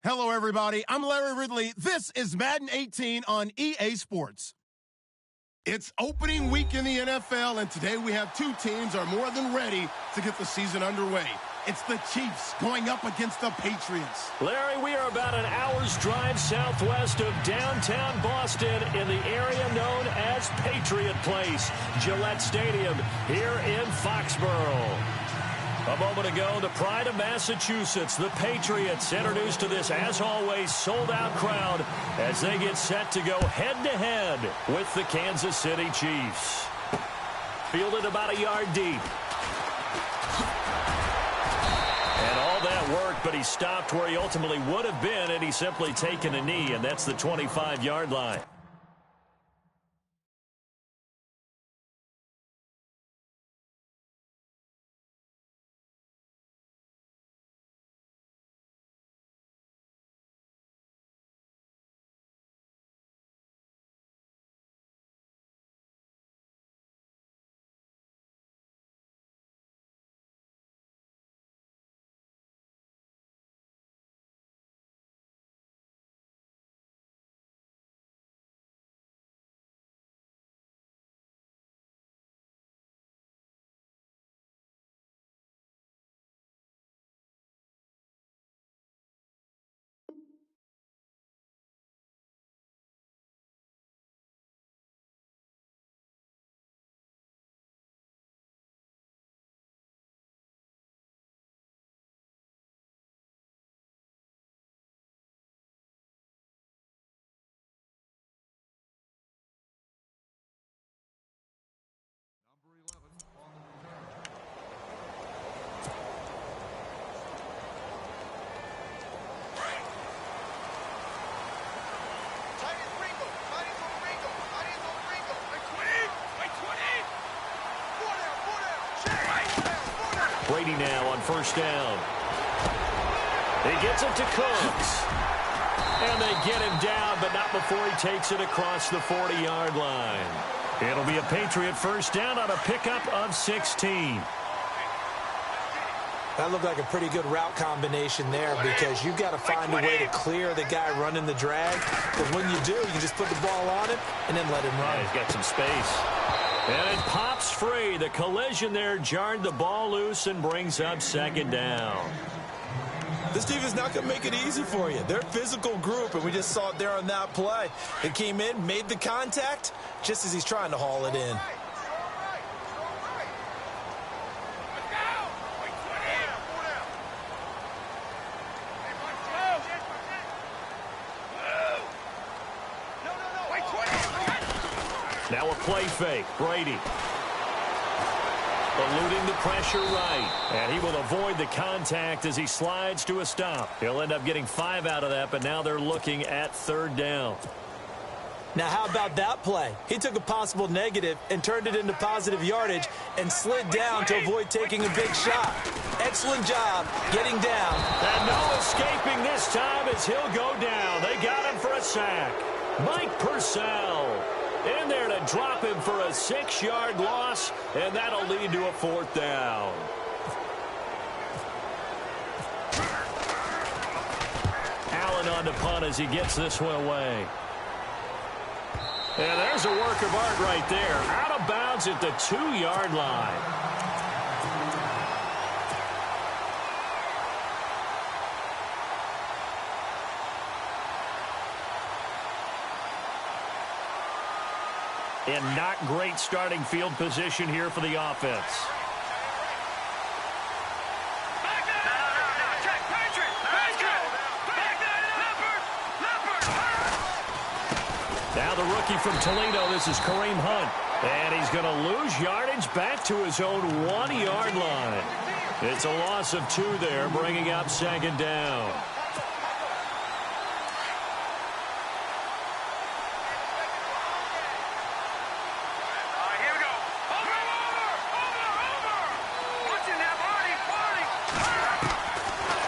Hello, everybody. I'm Larry Ridley. This is Madden 18 on EA Sports. It's opening week in the NFL, and today we have two teams are more than ready to get the season underway. It's the Chiefs going up against the Patriots. Larry, we are about an hour's drive southwest of downtown Boston in the area known as Patriot Place, Gillette Stadium here in Foxborough. A moment ago, the pride of Massachusetts, the Patriots, introduced to this, as always, sold-out crowd as they get set to go head-to-head with the Kansas City Chiefs. Fielded about a yard deep. And all that worked, but he stopped where he ultimately would have been had he simply taken a knee, and that's the 25-yard line. Brady now on first down. He gets it to Cooks. And they get him down, but not before he takes it across the 40-yard line. It'll be a Patriot first down on a pickup of 16. That looked like a pretty good route combination there because you've got to find a way to clear the guy running the drag. But when you do, you just put the ball on him and then let him run. Yeah, he's got some space. And it pops free. The collision there jarred the ball loose and brings up second down. This team is not going to make it easy for you. They're a physical group, and we just saw it there on that play. They came in, made the contact, just as he's trying to haul it in. Now a play fake. Brady. Eluding the pressure right. And he will avoid the contact as he slides to a stop. He'll end up getting 5 out of that, but now they're looking at third down. Now, how about that play? He took a possible negative and turned it into positive yardage and slid down to avoid taking a big shot. Excellent job getting down. And no escaping this time as he'll go down. They got him for a sack. Mike Purcell in there to drop him for a 6-yard loss, and that'll lead to a fourth down. Allen on the punt as he gets this one away. And there's a work of art right there. Out of bounds at the 2-yard line. And not great starting field position here for the offense. Now the rookie from Toledo, this is Kareem Hunt. And he's going to lose yardage back to his own 1-yard line. It's a loss of 2 there, bringing up second down.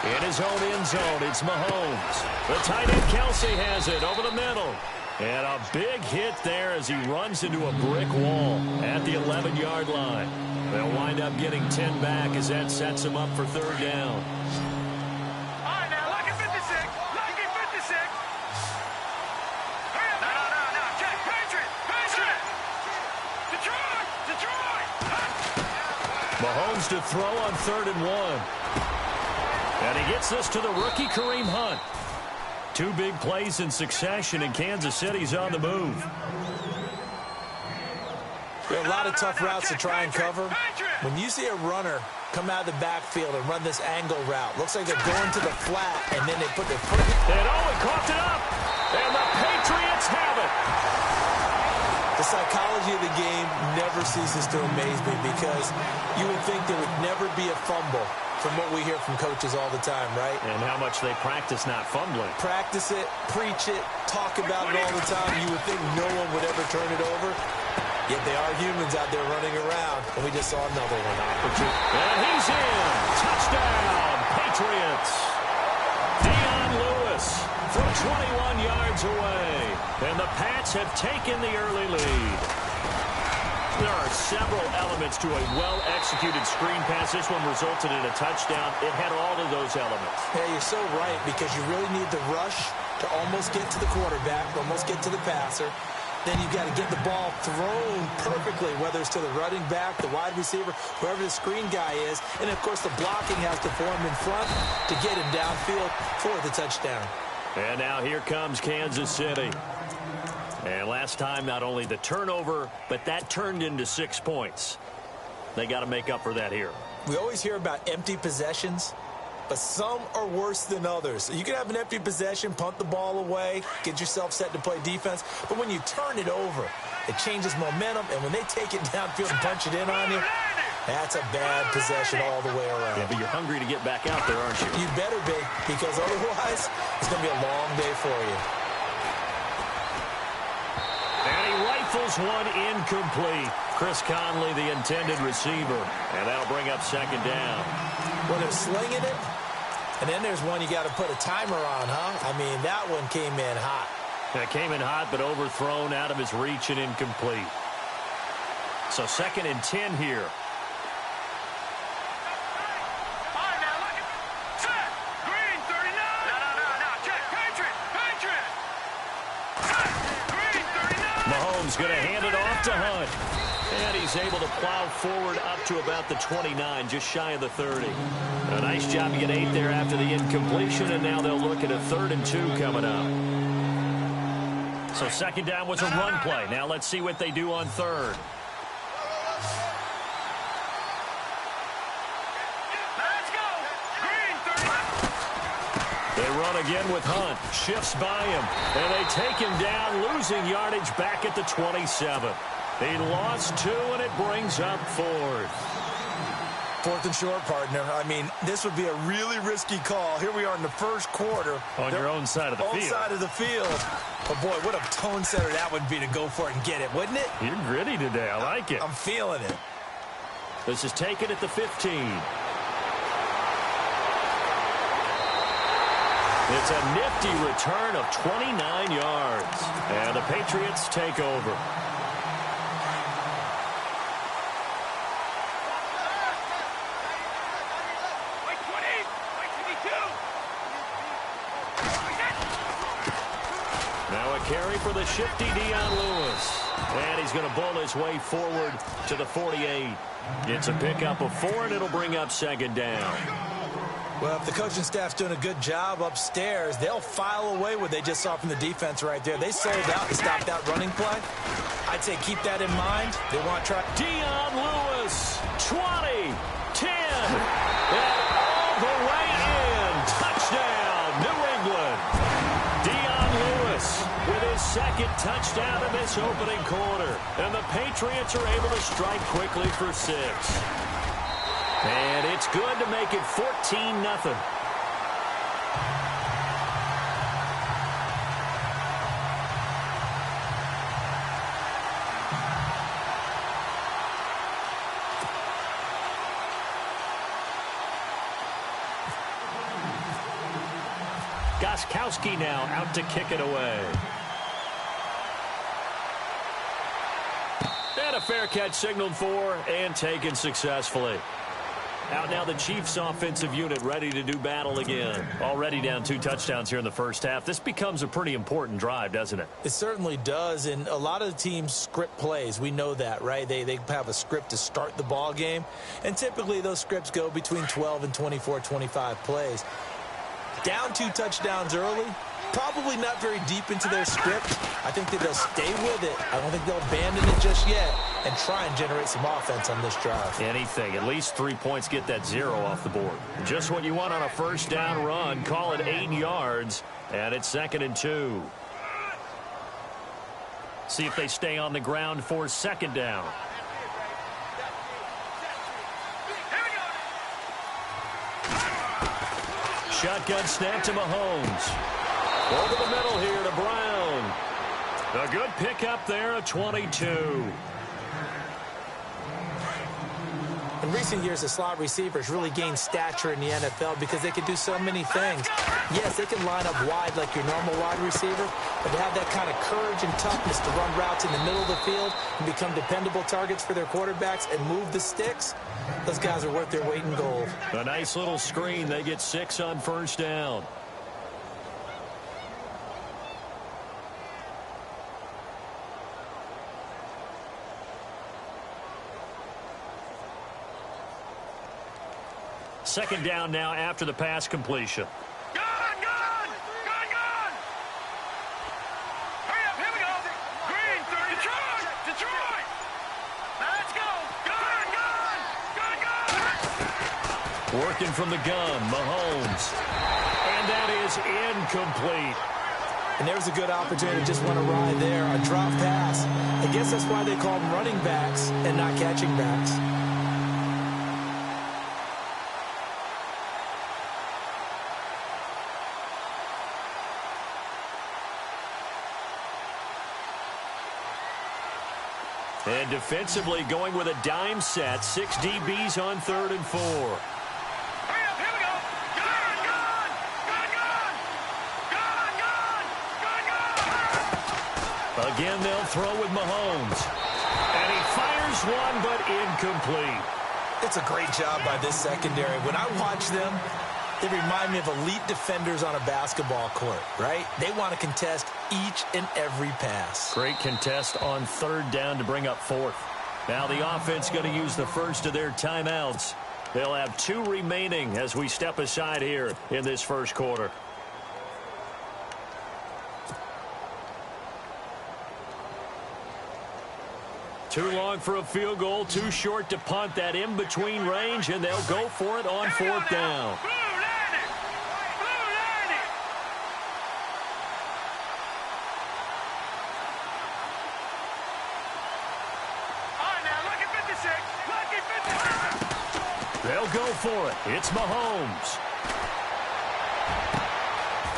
In his own end zone, it's Mahomes. The tight end Kelsey has it over the middle. And a big hit there as he runs into a brick wall at the 11-yard line. They'll wind up getting 10 back as that sets him up for third down. All right, now, look at 56. Mahomes to throw on 3rd and 1. And he gets this to the rookie Kareem Hunt. 2 big plays in succession, and Kansas City's on the move. There are a lot of tough routes to try and cover. When you see a runner come out of the backfield and run this angle route, looks like they're going to the flat, and then they put their foot. And he coughed it up. And the Patriots have it. The psychology of the game never ceases to amaze me, because you would think there would never be a fumble from what we hear from coaches all the time, right? And how much they practice not fumbling. Practice it, preach it, talk about it all the time. You would think no one would ever turn it over. Yet they are humans out there running around, and we just saw another one. And he's in. Touchdown, Patriots. Dion Lewis from 21 yards away. And the Pats have taken the early lead. There are several elements to a well-executed screen pass. This one resulted in a touchdown. It had all of those elements. Yeah, you're so right, because you really need the rush to almost get to the quarterback, almost get to the passer. Then you've got to get the ball thrown perfectly, whether it's to the running back, the wide receiver, whoever the screen guy is. And, of course, the blocking has to form in front to get him downfield for the touchdown. And now here comes Kansas City. And last time, not only the turnover, but that turned into 6 points. They got to make up for that here. We always hear about empty possessions, but some are worse than others. You can have an empty possession, punt the ball away, get yourself set to play defense, but when you turn it over, it changes momentum, and when they take it downfield and punch it in on you, that's a bad possession all the way around. Yeah, but you're hungry to get back out there, aren't you? You better be, because otherwise, it's going to be a long day for you. And he rifles one incomplete. Chris Conley, the intended receiver. And that'll bring up 2nd down. Well, they're slinging it, and then there's one you got to put a timer on, huh? I mean, that one came in hot. It came in hot, but overthrown, out of his reach and incomplete. So 2nd and 10 here. Mahomes going to hand it off to Hunt. And he's able to plow forward up to about the 29, just shy of the 30. A nice job to get 8 there after the incompletion, and now they'll look at a 3rd and 2 coming up. So 2nd down was a run play. Now let's see what they do on 3rd. They run again with Hunt. Shifts by him. And they take him down, losing yardage back at the 27. He lost 2, and it brings up 4th. 4th and short, partner. I mean, this would be a really risky call. Here we are in the first quarter. On your own side of the field. Own side of the field. But, boy, what a tone setter that would be to go for it and get it, wouldn't it? You're gritty today. I like it. I'm feeling it. This is taken at the 15. It's a nifty return of 29 yards. And the Patriots take over. Now a carry for the shifty Dion Lewis. And he's going to bull his way forward to the 48. It's a pickup of 4, and it'll bring up 2nd down. Well, if the coaching staff's doing a good job upstairs, they'll file away what they just saw from the defense right there. They sold out to stop that running play. I'd say keep that in mind. They want to try. Dion Lewis, 20, 10, and all the way in. Touchdown, New England. Dion Lewis with his 2nd touchdown in this opening quarter. And the Patriots are able to strike quickly for 6. And it's good to make it 14-0. Gostkowski now out to kick it away. And a fair catch signaled for and taken successfully. Out now the Chiefs offensive unit ready to do battle again. Already down 2 touchdowns here in the first half. This becomes a pretty important drive, doesn't it? It certainly does, and a lot of the teams script plays. We know that, right? They have a script to start the ball game, and typically those scripts go between 12 and 24, 25 plays. Down 2 touchdowns early, probably not very deep into their script. I think that they'll stay with it. I don't think they'll abandon it just yet and try and generate some offense on this drive. Anything. At least 3 points, get that 0 off the board. Just what you want on a first down run. Call it 8 yards, and it's 2nd and 2. See if they stay on the ground for 2nd down. Shotgun snap to Mahomes. Over the middle here to Brown. A good pickup there, a 22. In recent years, the slot receivers really gained stature in the NFL because they can do so many things. Yes, they can line up wide like your normal wide receiver, but to have that kind of courage and toughness to run routes in the middle of the field and become dependable targets for their quarterbacks and move the sticks, those guys are worth their weight in gold. A nice little screen. They get 6 on first down. Second down now after the pass completion. Gun! Hurry up, here we go. Green, Detroit! Let's go! Gun! Working from the gun, Mahomes. And that is incomplete. And there's a good opportunity to just run a ride there, a drop pass. I guess that's why they call them running backs and not catching backs. And defensively going with a dime set. 6 DBs on 3rd and 4. Hurry up, here we go. Gun! Again, they'll throw with Mahomes. And he fires one, but incomplete. It's a great job by this secondary. When I watch them, they remind me of elite defenders on a basketball court, right? They want to contest each and every pass. Great contest on 3rd down to bring up 4th. Now the offense going to use the first of their timeouts. They'll have 2 remaining as we step aside here in this first quarter. Too long for a field goal, too short to punt. That in-between range, and they'll go for it on 4th down. They'll go for it. It's Mahomes.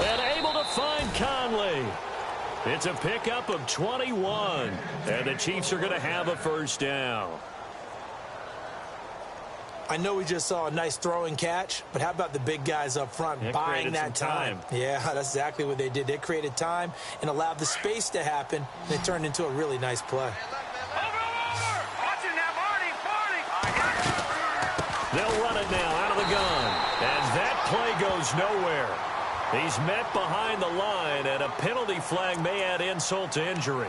And able to find Conley. It's a pickup of 21. And the Chiefs are going to have a first down. I know we just saw a nice throwing catch, but how about the big guys up front buying that time? Yeah, that's exactly what they did. They created time and allowed the space to happen, and it turned into a really nice play. They'll run it now out of the gun. And that play goes nowhere. He's met behind the line, and a penalty flag may add insult to injury.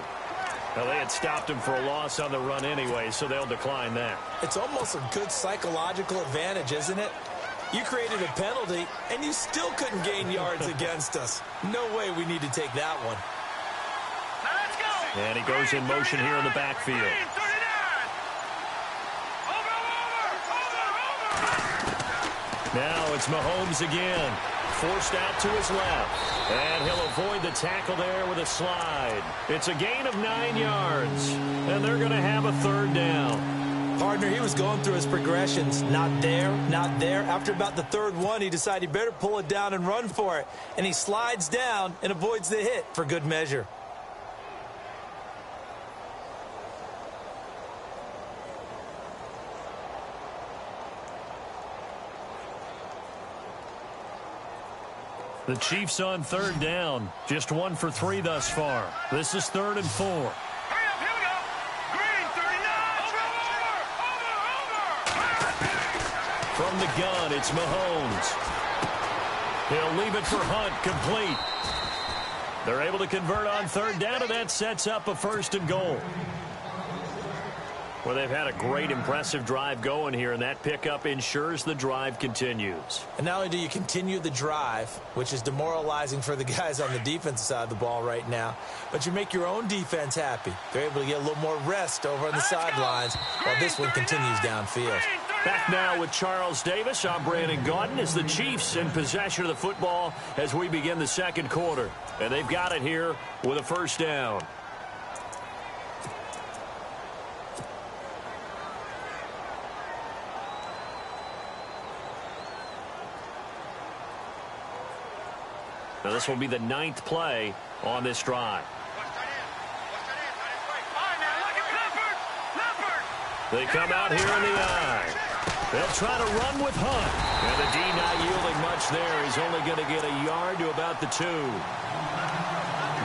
Well, they had stopped him for a loss on the run anyway, so they'll decline that. It's almost a good psychological advantage, isn't it? You created a penalty, and you still couldn't gain yards against us. No way we need to take that one. Let's go! And he goes in motion here in the backfield. Now it's Mahomes again. Forced out to his left. And he'll avoid the tackle there with a slide. It's a gain of 9 yards. And they're going to have a 3rd down. Partner, he was going through his progressions. Not there, not there. After about the 3rd one, he decided he better pull it down and run for it. And he slides down and avoids the hit for good measure. The Chiefs on 3rd down. Just 1 for 3 thus far. This is 3rd and 4. Hurry up, here we go. Green, 39. From the gun, it's Mahomes. He'll leave it for Hunt, complete. They're able to convert on third down, and that sets up a 1st and goal. Well, they've had a great, impressive drive going here, and that pickup ensures the drive continues. And not only do you continue the drive, which is demoralizing for the guys on the defensive side of the ball right now, but you make your own defense happy. They're able to get a little more rest over on the sidelines while this one continues downfield. Back now with Charles Davis. I'm Brandon Gaudin as the Chiefs in possession of the football as we begin the second quarter. And they've got it here with a 1st down. Now this will be the 9th play on this drive. They come out here in the eye. They'll try to run with Hunt. And the D not yielding much there. He's only going to get a yard to about the 2.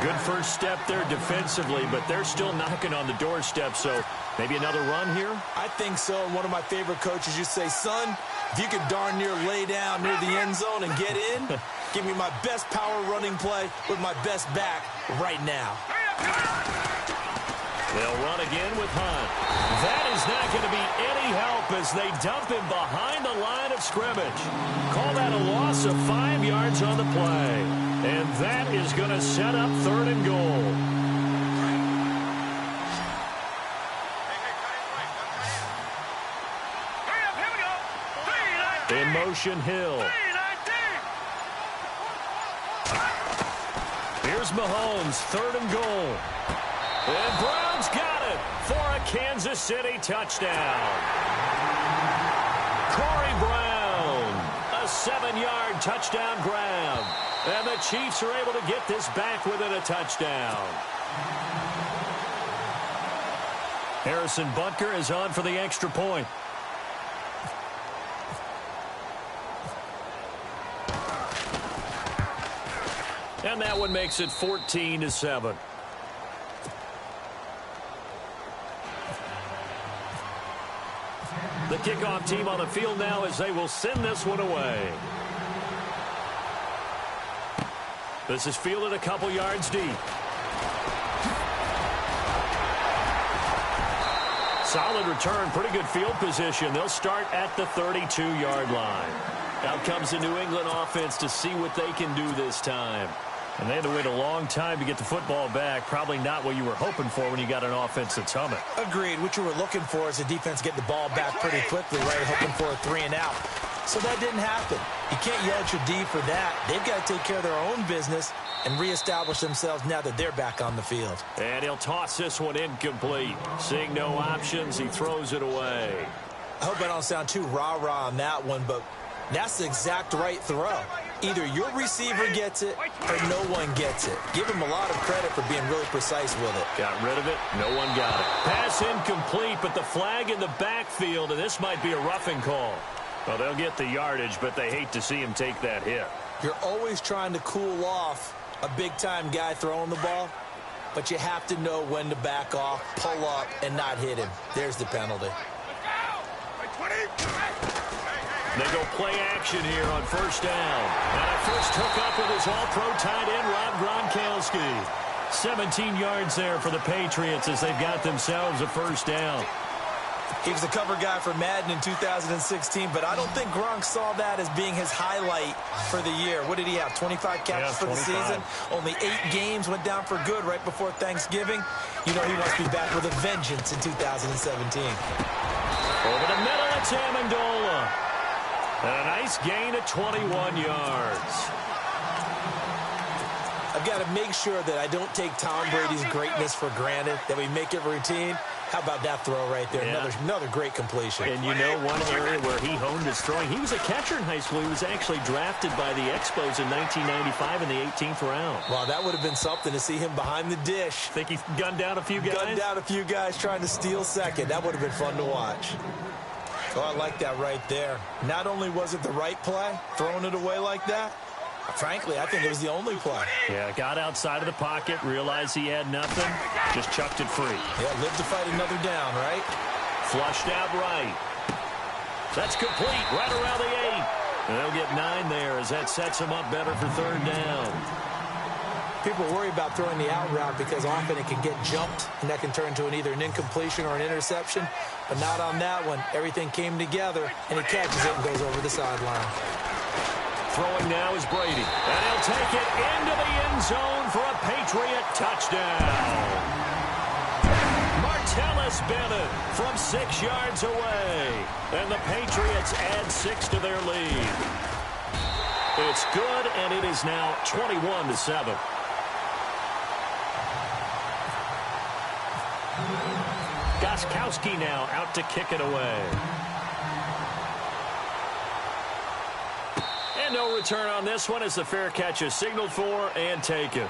Good first step there defensively, but they're still knocking on the doorstep, so maybe another run here? I think so. And one of my favorite coaches used to say, son, if you could darn near lay down near the end zone and get in, give me my best power running play with my best back right now. They'll run again with Hunt. That is not going to be any help as they dump him behind the line of scrimmage. Call that a loss of 5 yards on the play. And that is going to set up 3rd and goal. In motion, Hill. Here's Mahomes, 3rd and goal. And Brown's got it for a Kansas City touchdown. Corey Brown, a 7-yard touchdown grab. And the Chiefs are able to get this back within a touchdown. Harrison Butker is on for the extra point. And that one makes it 14-7. The kickoff team on the field now as they will send this one away. This is fielded a couple yards deep. Solid return, pretty good field position. They'll start at the 32-yard line. Out comes the New England offense to see what they can do this time. And they had to wait a long time to get the football back. Probably not what you were hoping for when you got an offense that's humming. Agreed. What you were looking for is the defense getting the ball back pretty quickly, right? Hoping for a 3-and-out. So that didn't happen. You can't yell at your D for that. They've got to take care of their own business and reestablish themselves now that they're back on the field. And he'll toss this one incomplete. Seeing no options, he throws it away. I hope I don't sound too rah-rah on that one, but that's the exact right throw. Either your receiver gets it or no one gets it. Give him a lot of credit for being really precise with it. Got rid of it. No one got it. Pass incomplete, but the flag in the backfield, and this might be a roughing call. Well, they'll get the yardage, but they hate to see him take that hit. You're always trying to cool off a big-time guy throwing the ball, but you have to know when to back off, pull up, and not hit him. There's the penalty. They go play action here on 1st down. And a first hookup with his all-pro tight end, Rob Gronkowski. 17 yards there for the Patriots as they've got themselves a 1st down. He was the cover guy for Madden in 2016, but I don't think Gronk saw that as being his highlight for the year. What did he have, 25 catches for the season? Only 8 games, went down for good right before Thanksgiving. You know he must be back with a vengeance in 2017. Over the middle, it's Amendola. And a nice gain of 21 yards. I've got to make sure that I don't take Tom Brady's greatness for granted, that we make it routine. How about that throw right there? Yeah. Another great completion. And you know one area where he honed his throwing, he was a catcher in high school. He was actually drafted by the Expos in 1995 in the 18th round. Wow, that would have been something to see him behind the dish. Think he gunned down a few guys? Gunned down a few guys trying to steal second. That would have been fun to watch. Oh, I like that right there. Not only was it the right play, throwing it away like that, frankly, I think it was the only play. Yeah, got outside of the pocket, realized he had nothing, just chucked it free. Yeah, live to fight another down, right? Flushed out right. That's complete right around the 8. And they'll get 9 there as that sets them up better for third down. People worry about throwing the out route because often it can get jumped, and that can turn into either an incompletion or an interception. But not on that one. Everything came together, and he catches it and goes over the sideline. Throwing now is Brady. And he'll take it into the end zone for a Patriot touchdown. Martellus Bennett from 6 yards away. And the Patriots add 6 to their lead. It's good, and it is now 21-7. Gostkowski now out to kick it away. And no return on this one as the fair catch is signaled for and taken.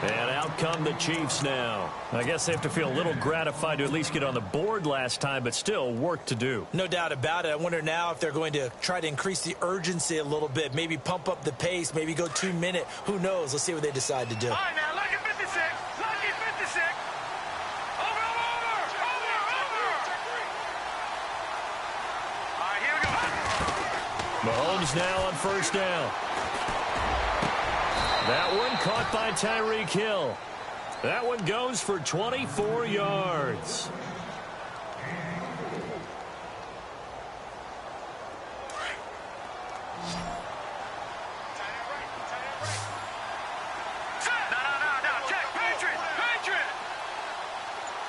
And out come the Chiefs now. I guess they have to feel a little gratified to at least get on the board last time, but still work to do. No doubt about it. I wonder now if they're going to try to increase the urgency a little bit, maybe pump up the pace, maybe go 2 minute. Who knows? Let's see what they decide to do. All right, now, lucky 56. Lucky 56. Over. All right, here we go. Mahomes now on first down. That one caught by Tyreek Hill. That one goes for 24 yards. No. Check. Patriot.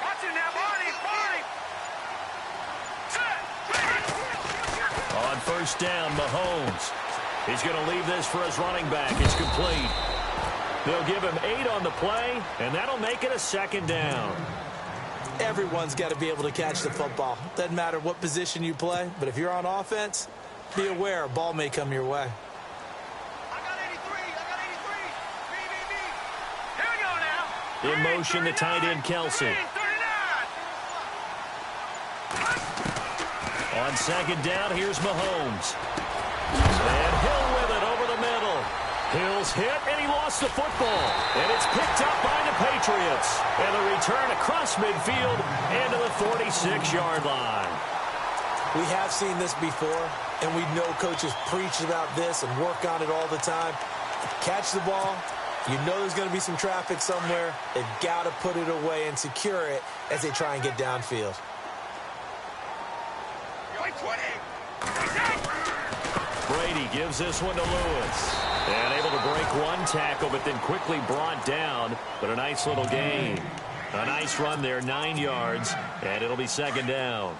Watch him now, Barney. Set. On first down, Mahomes. He's going to leave this for his running back. It's complete. They'll give him 8 on the play, and that'll make it a second down. Everyone's got to be able to catch the football. Doesn't matter what position you play, but if you're on offense, be aware a ball may come your way. I got 83. BBB. Here we go now. In motion, the tight end, Kelsey. 39. On second down, here's Mahomes. And Hill with it over the middle. Hill's hit, and he lost the football. And it's picked up by the Patriots. And the return across midfield into the 46-yard line. We have seen this before, and we know coaches preach about this and work on it all the time. Catch the ball. You know there's going to be some traffic somewhere. They've got to put it away and secure it as they try and get downfield. Brady gives this one to Lewis. And able to break one tackle, but then quickly brought down. But a nice little gain. A nice run there, 9 yards. And it'll be second down.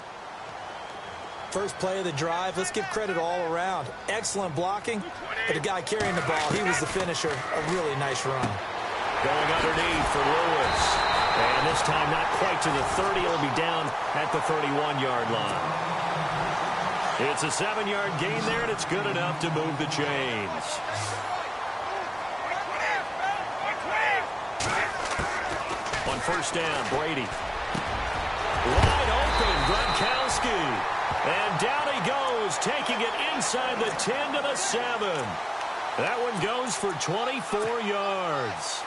First play of the drive, let's give credit all around. Excellent blocking, but the guy carrying the ball, he was the finisher. A really nice run. Going underneath for Lewis. And this time not quite to the 30. It'll be down at the 31-yard line. It's a 7-yard gain there, and it's good enough to move the chains. On first down, Brady. Wide open, Gronkowski. And down he goes, taking it inside the 10 to the 7. That one goes for 24 yards.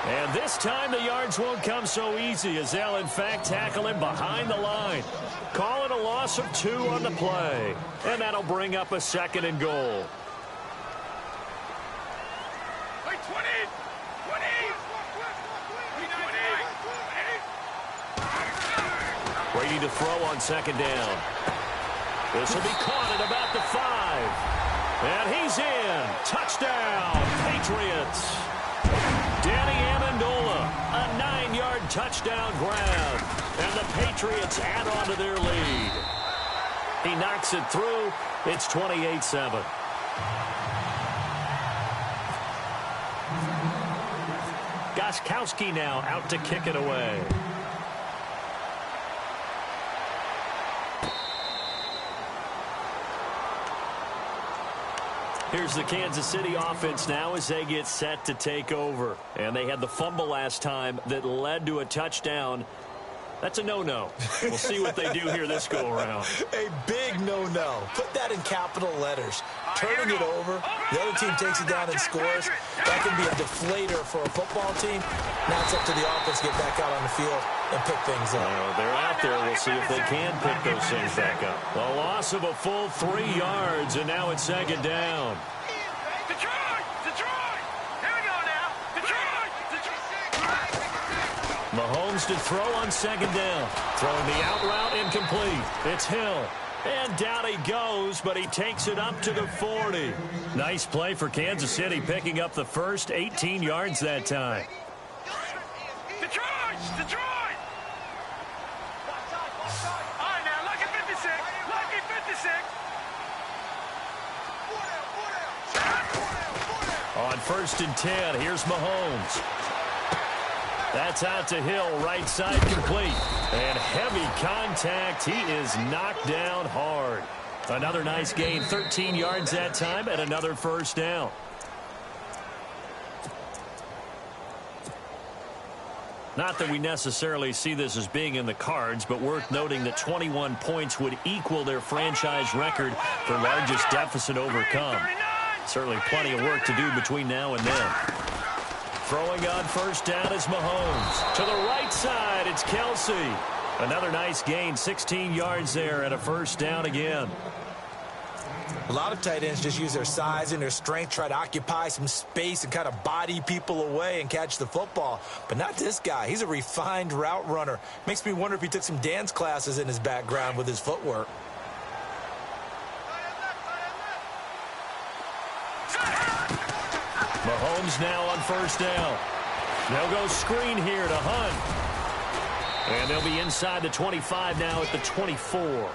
And this time the yards won't come so easy as they'll in fact tackle him behind the line. Call it a loss of 2 on the play. And that'll bring up a second and goal. Brady to throw on second down. This will be caught at about the 5. And he's in. Touchdown, Patriots. Danny Amendola, a 9-yard touchdown grab. And the Patriots add on to their lead. He knocks it through. It's 28-7. Gostkowski now out to kick it away. Here's the Kansas City offense now as they get set to take over. And they had the fumble last time that led to a touchdown. That's a no-no. We'll see what they do here this go-around. A big no-no. Put that in capital letters. Turning it over, the other team takes it down and scores. That can be a deflator for a football team. Now it's up to the offense to get back out on the field and pick things up. They're out there. We'll see if they can pick those things back up. A loss of a full 3 yards, and now it's second down. Detroit! Detroit! Here we go now! Detroit! Mahomes to throw on second down. Throwing the out route incomplete. It's Hill. And down he goes, but he takes it up to the 40. Nice play for Kansas City, picking up the first 18 yards that time. Detroit! Detroit! All right, now, lucky 56. Lucky 56. On 1st and 10, here's Mahomes. That's out to Hill, right side complete. And heavy contact. He is knocked down hard. Another nice gain, 13 yards that time, and another first down. Not that we necessarily see this as being in the cards, but worth noting that 21 points would equal their franchise record for largest deficit overcome. Certainly plenty of work to do between now and then. Throwing on first down is Mahomes. To the right side, it's Kelsey. Another nice gain, 16 yards there, and a first down again. A lot of tight ends just use their size and their strength, try to occupy some space and kind of body people away and catch the football. But not this guy. He's a refined route runner. Makes me wonder if he took some dance classes in his background with his footwork. Mahomes now on first down. They'll go screen here to Hunt. And they'll be inside the 25 now at the 24.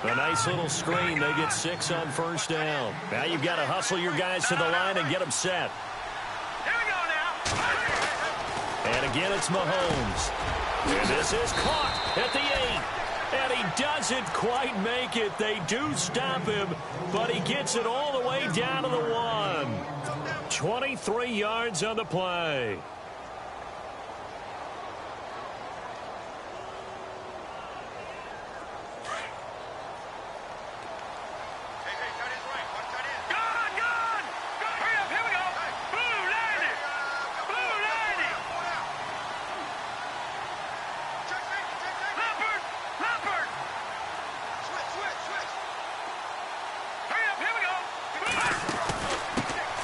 A nice little screen. They get 6 on first down. Now you've got to hustle your guys to the line and get them set. Here we go now. And again, it's Mahomes. And this is caught at the 8. And he doesn't quite make it. They do stop him, but he gets it all the way down to the 1. 23 yards on the play.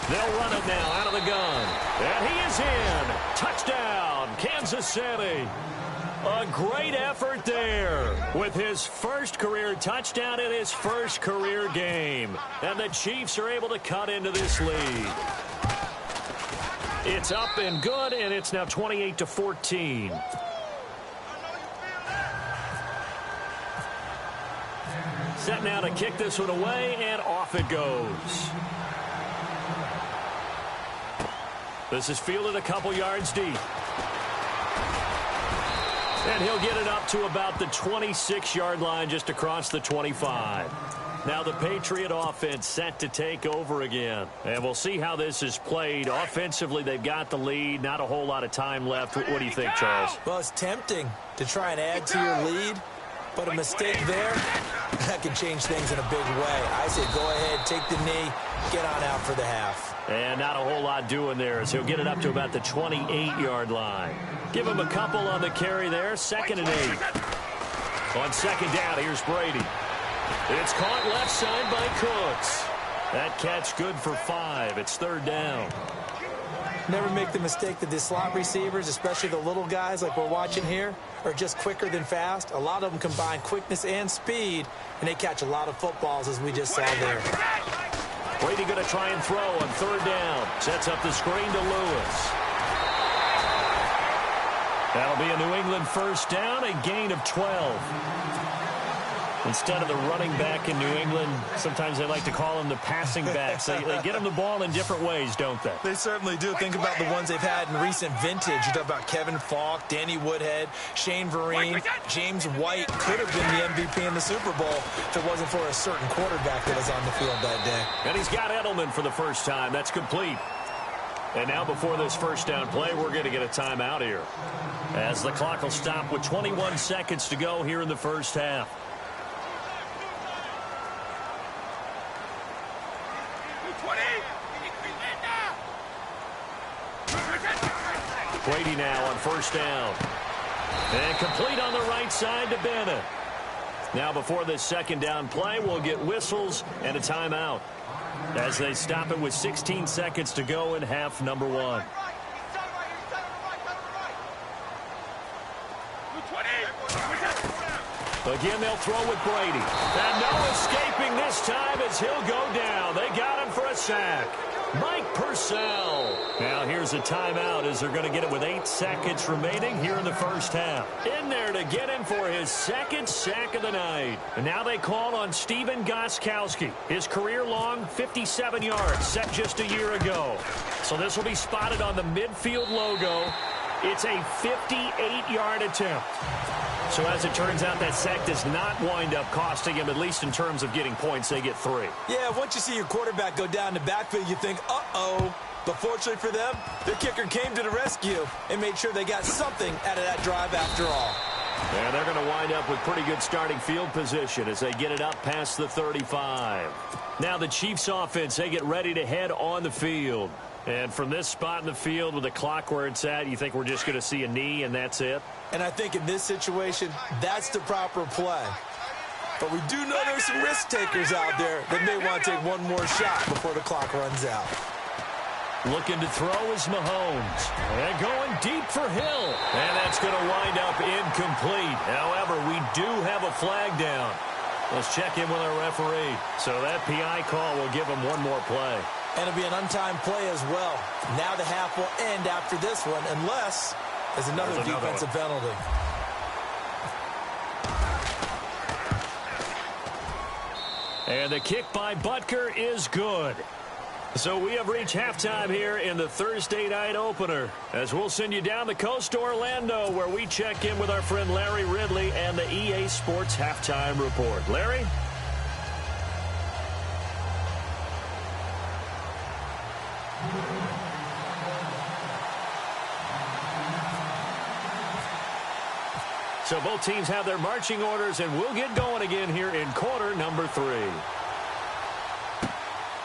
They'll run it now out of the gun. And he is in. Touchdown, Kansas City. A great effort there with his first career touchdown in his first career game. And the Chiefs are able to cut into this lead. It's up and good, and it's now 28-14. Set now to kick this one away, and off it goes. This is fielded a couple yards deep. And he'll get it up to about the 26-yard line, just across the 25. Now the Patriot offense set to take over again. And we'll see how this is played. Offensively, they've got the lead. Not a whole lot of time left. What do you think, Charles? Well, it's tempting to try and add to your lead. But a mistake there, that can change things in a big way. I say go ahead, take the knee, get on out for the half. And not a whole lot doing there, as he'll get it up to about the 28-yard line. Give him a couple on the carry there. 2nd and 8. On second down, here's Brady. It's caught left side by Cooks. That catch good for 5. It's 3rd down. Never make the mistake that the slot receivers, especially the little guys like we're watching here, are just quicker than fast. A lot of them combine quickness and speed, and they catch a lot of footballs, as we just saw there. Brady going to try and throw on 3rd down. Sets up the screen to Lewis. That'll be a New England first down, a gain of 12. Instead of the running back in New England, sometimes they like to call them the passing backs. They get them the ball in different ways, don't they? They certainly do. Think about the ones they've had in recent vintage. You talk about Kevin Falk, Danny Woodhead, Shane Vereen, James White could have been the MVP in the Super Bowl if it wasn't for a certain quarterback that was on the field that day. And he's got Edelman for the first time. That's complete. And now before this first down play, we're going to get a timeout here, as the clock will stop with 21 seconds to go here in the first half. Brady now on first down. And complete on the right side to Bennett. Now before this second down play, we'll get whistles and a timeout, as they stop it with 16 seconds to go in half number one. Again, they'll throw with Brady. And no escaping this time as he'll go down. They got him for a sack. Mike Purcell. Now here's a timeout as they're going to get it with 8 seconds remaining here in the first half. In there to get him for his second sack of the night. And now they call on Steven Gostkowski. His career-long 57 yards set just a year ago. So this will be spotted on the midfield logo. It's a 58-yard attempt. So as it turns out, that sack does not wind up costing him, at least in terms of getting points. They get 3. Yeah, once you see your quarterback go down the backfield, you think, uh-oh. But fortunately for them, their kicker came to the rescue and made sure they got something out of that drive after all. And they're going to wind up with pretty good starting field position as they get it up past the 35. Now the Chiefs offense, they get ready to head on the field. And from this spot in the field with the clock where it's at, you think we're just going to see a knee and that's it? And I think in this situation, that's the proper play. But we do know there's some risk takers out there that may want to take one more shot before the clock runs out. Looking to throw is Mahomes. And going deep for Hill. And that's going to wind up incomplete. However, we do have a flag down. Let's check in with our referee. So that PI call will give him one more play. And it'll be an untimed play as well. Now the half will end after this one, unless there's another defensive penalty. And the kick by Butker is good. So we have reached halftime here in the Thursday night opener, as we'll send you down the coast to Orlando, where we check in with our friend Larry Ridley and the EA Sports Halftime Report. Larry? So both teams have their marching orders, and we'll get going again here in quarter number 3.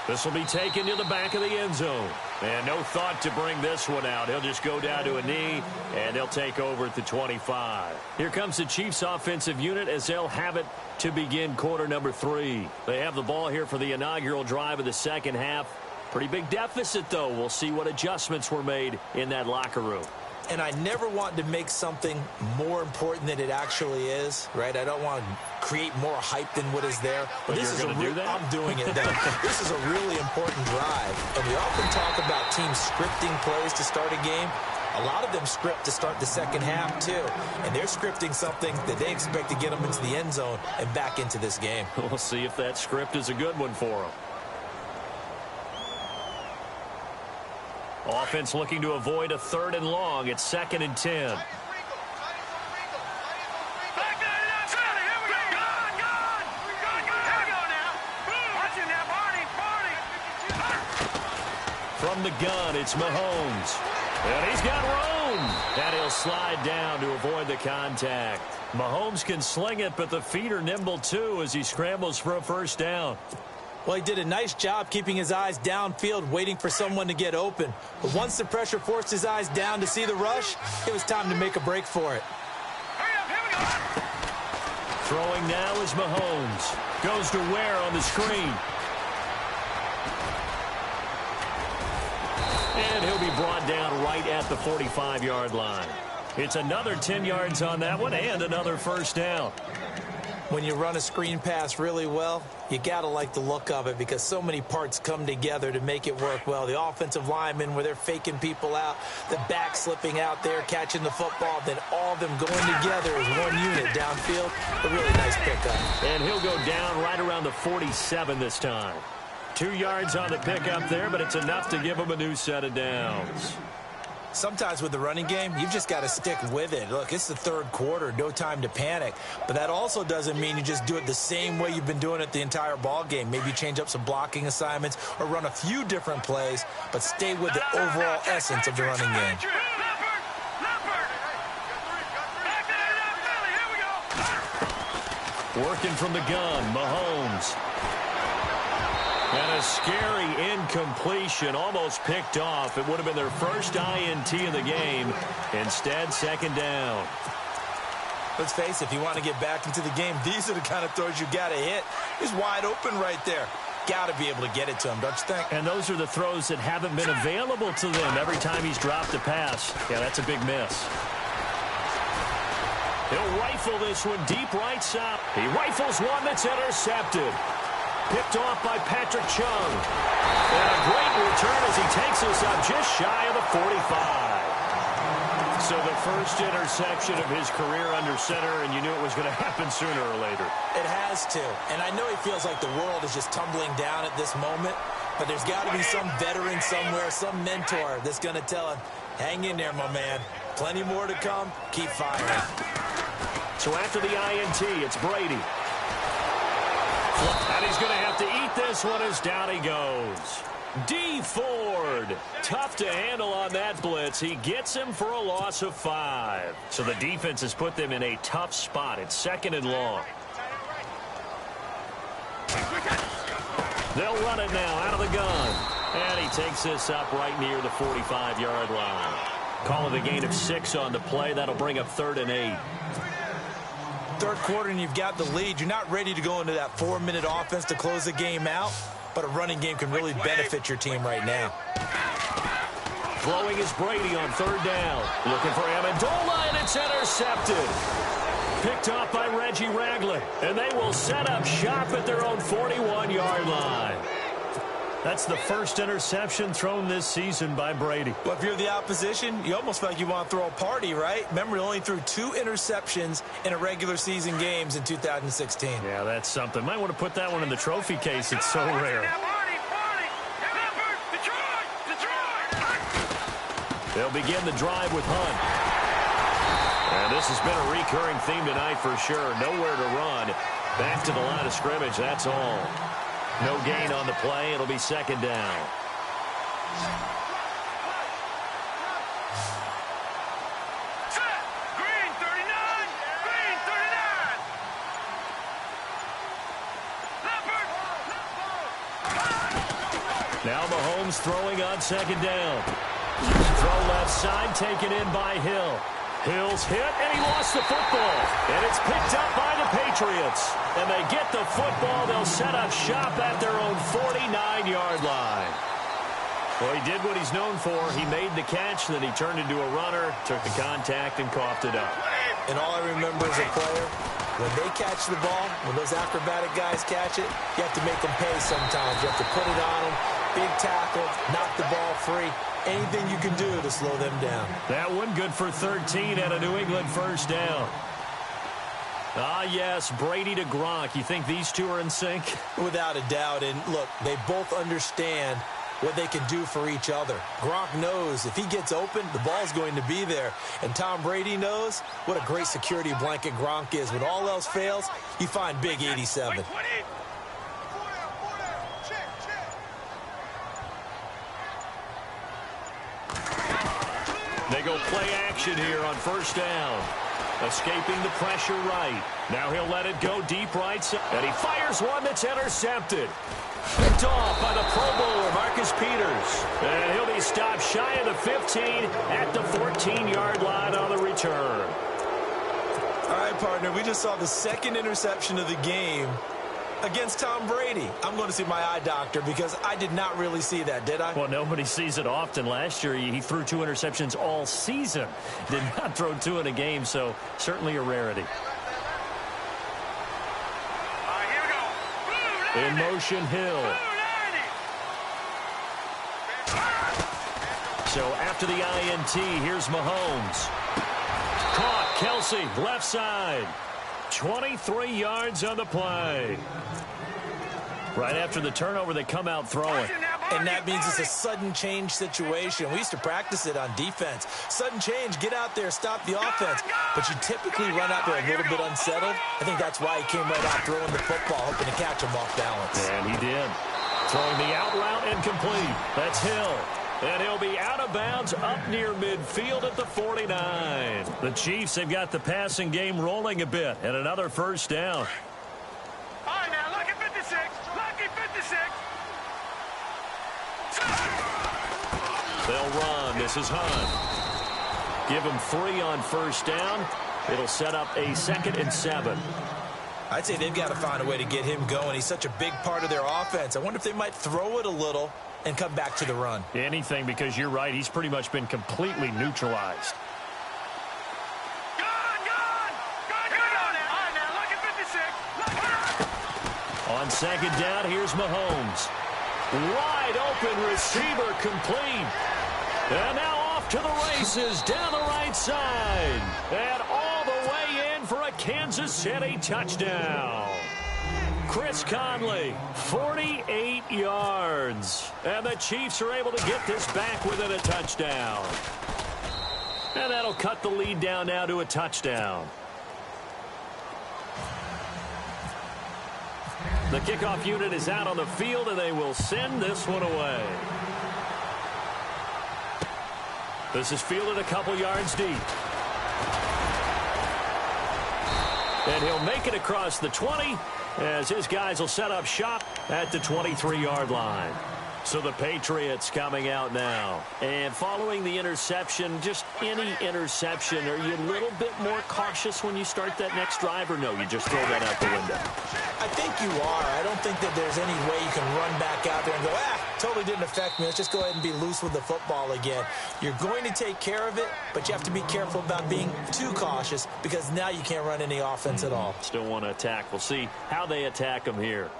This will be taken to the back of the end zone. And no thought to bring this one out. He'll just go down to a knee, and they'll take over at the 25. Here comes the Chiefs offensive unit as they'll have it to begin quarter number 3. They have the ball here for the inaugural drive of the second half. Pretty big deficit, though. We'll see what adjustments were made in that locker room. And I never want to make something more important than it actually is, right? I don't want to create more hype than what is there. But this is a do that? I'm doing it, though. This is a really important drive. And we often talk about teams scripting plays to start a game. A lot of them script to start the second half, too. And they're scripting something that they expect to get them into the end zone and back into this game. We'll see if that script is a good one for them. Offense looking to avoid a 3rd and long. It's 2nd and 10. From the gun, it's Mahomes. And he's got room. And he'll slide down to avoid the contact. Mahomes can sling it, but the feet are nimble too as he scrambles for a first down. Well, he did a nice job keeping his eyes downfield, waiting for someone to get open. But once the pressure forced his eyes down to see the rush, it was time to make a break for it. Throwing now is Mahomes. Goes to Ware on the screen. And he'll be brought down right at the 45-yard line. It's another 10 yards on that one and another first down. When you run a screen pass really well, you got to like the look of it because so many parts come together to make it work well. The offensive linemen where they're faking people out, the back slipping out there, catching the football, then all of them going together as one unit downfield. A really nice pickup. And he'll go down right around the 47 this time. 2 yards on the pickup there, but it's enough to give him a new set of downs. sometimes with the running game, you've just got to stick with it. Look, it's the third quarter, no time to panic. But that also doesn't mean you just do it the same way you've been doing it the entire ball game. Maybe change up some blocking assignments or run a few different plays, but stay with the overall essence of the running game. Working from the gun, Mahomes. And a scary incompletion, almost picked off. It would have been their first INT of the game. Instead, second down. Let's face it, if you want to get back into the game, these are the kind of throws you got to hit. He's wide open right there. Got to be able to get it to him, don't you think? And those are the throws that haven't been available to them every time he's dropped a pass. Yeah, that's a big miss. He'll rifle this one deep right side. He rifles one that's intercepted. Picked off by Patrick Chung. And a great return as he takes us up just shy of the 45. So the first interception of his career under center, and you knew it was going to happen sooner or later. It has to. And I know he feels like the world is just tumbling down at this moment, but there's got to be some veteran somewhere, some mentor that's going to tell him, hang in there, my man. Plenty more to come. Keep firing. So after the INT, it's Brady. And he's going to have to eat this one as down he goes. D. Ford. Tough to handle on that blitz. He gets him for a loss of 5. So the defense has put them in a tough spot. It's second and long. They'll run it now out of the gun. And he takes this up right near the 45-yard line. Call it a gain of 6 on the play. That'll bring up 3rd and 8. Third quarter and you've got the lead. You're not ready to go into that 4-minute offense to close the game out, but a running game can really benefit your team right now. Throwing is Brady on 3rd down. Looking for Amendola, and it's intercepted. Picked off by Reggie Ragland, and they will set up shop at their own 41-yard line. That's the first interception thrown this season by Brady. Well, if you're the opposition, you almost feel like you want to throw a party, right? Remember, he only threw 2 interceptions in a regular season games in 2016. Yeah, that's something. Might want to put that one in the trophy case. It's so rare. They'll begin the drive with Hunt. And this has been a recurring theme tonight for sure. Nowhere to run. Back to the line of scrimmage, that's all. No gain on the play. It'll be second down. Green 39! Green 39! Now Mahomes throwing on second down. Throw left side, taken in by Hill. Hill's hit, and he lost the football. And it's picked up by the Patriots. And they get the football. They'll set up shop at their own 49-yard line. Well, he did what he's known for. He made the catch, then he turned into a runner, took the contact, and coughed it up. And all I remember as a player, when they catch the ball, when those acrobatic guys catch it, you have to make them pay sometimes. You have to put it on them, big tackle, knock the ball free. Anything you can do to slow them down. That one good for 13 at a New England first down. Ah, yes, Brady to Gronk. You think these two are in sync? Without a doubt. And look, they both understand what they can do for each other. Gronk knows if he gets open, the ball's going to be there. And Tom Brady knows what a great security blanket Gronk is. When all else fails, you find Big 87. They go play action here on first down. Escaping the pressure right. Now he'll let it go deep right side. And he fires one that's intercepted. Picked off by the Pro Bowler, Marcus Peters. And he'll be stopped shy of the 15 at the 14-yard line on the return. All right, partner, we just saw the second interception of the game against Tom Brady. I'm going to see my eye doctor because I did not really see that, did I? Well, nobody sees it often. Last year, he threw 2 interceptions all season. Did not throw 2 in a game, so certainly a rarity. In motion, Hill. So after the INT, here's Mahomes. Caught, Kelsey, left side. 23 yards on the play. Right after the turnover, they come out throwing. And that means it's a sudden change situation. We used to practice it on defense. Sudden change, get out there, stop the offense. But you typically run out there a little bit unsettled. I think that's why he came right out throwing the football, hoping to catch him off balance. And he did. Throwing the out route and complete. That's Hill. And he'll be out of bounds up near midfield at the 49. The Chiefs have got the passing game rolling a bit. And another first down. All right, now, lucky 56. Lucky 56. They'll run. This is Hunt. Give him 3 on first down. It'll set up a 2nd and 7. I'd say they've got to find a way to get him going. He's such a big part of their offense. I wonder if they might throw it a little and come back to the run. Anything, because you're right. He's pretty much been completely neutralized. On 2nd down, here's Mahomes. Wide open receiver complete. And now off to the races down the right side. And all the way in for a Kansas City touchdown. Chris Conley, 48 yards. And the Chiefs are able to get this back within a touchdown. And that'll cut the lead down now to a touchdown. The kickoff unit is out on the field, and they will send this one away. This is fielded a couple yards deep. And he'll make it across the 20 as his guys will set up shop at the 23-yard line. So the Patriots coming out now. And following the interception, just any interception, are you a little bit more cautious when you start that next drive, or no, you just throw that out the window? I think you are. I don't think that there's any way you can run back out there and go, totally didn't affect me. Let's just go ahead and be loose with the football again. You're going to take care of it, but you have to be careful about being too cautious because now you can't run any offense at all. Still want to attack. We'll see how they attack them here.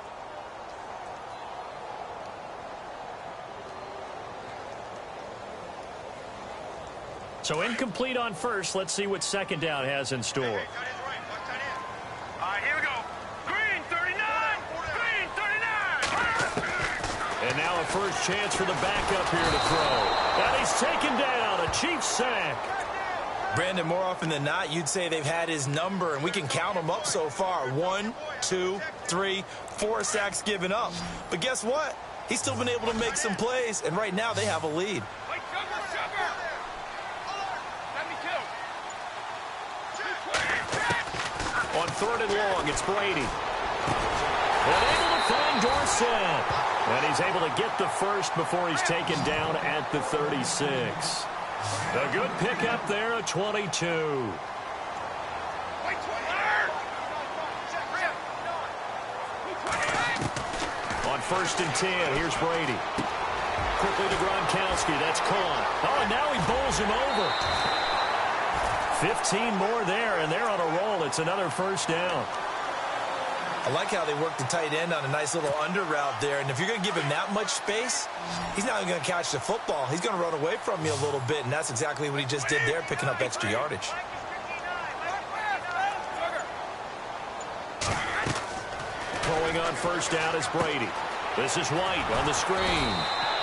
So incomplete on first. Let's see what 2nd down has in store. All right, here we go. Green 39. Green 39. And now a first chance for the backup here to throw. And he's taken down. A Chiefs sack. Brandon, more often than not, you'd say they've had his number, and we can count them up so far. 1, 2, 3, 4 sacks given up. But guess what? He's still been able to make some plays, and right now they have a lead. On 3rd and long, it's Brady. And able to find Dorsett. And he's able to get the first before he's taken down at the 36. A good pickup there, a 22. On 1st and 10, here's Brady. Quickly to Gronkowski, that's caught. Oh, and now he bowls him over. 15 more there, and they're on a roll. It's another first down. I like how they work the tight end on a nice little under route there. And if you're going to give him that much space, he's not going to catch the football. He's going to run away from you a little bit, and that's exactly what he just did there, picking up extra yardage. Throwing on first down is Brady. This is White on the screen.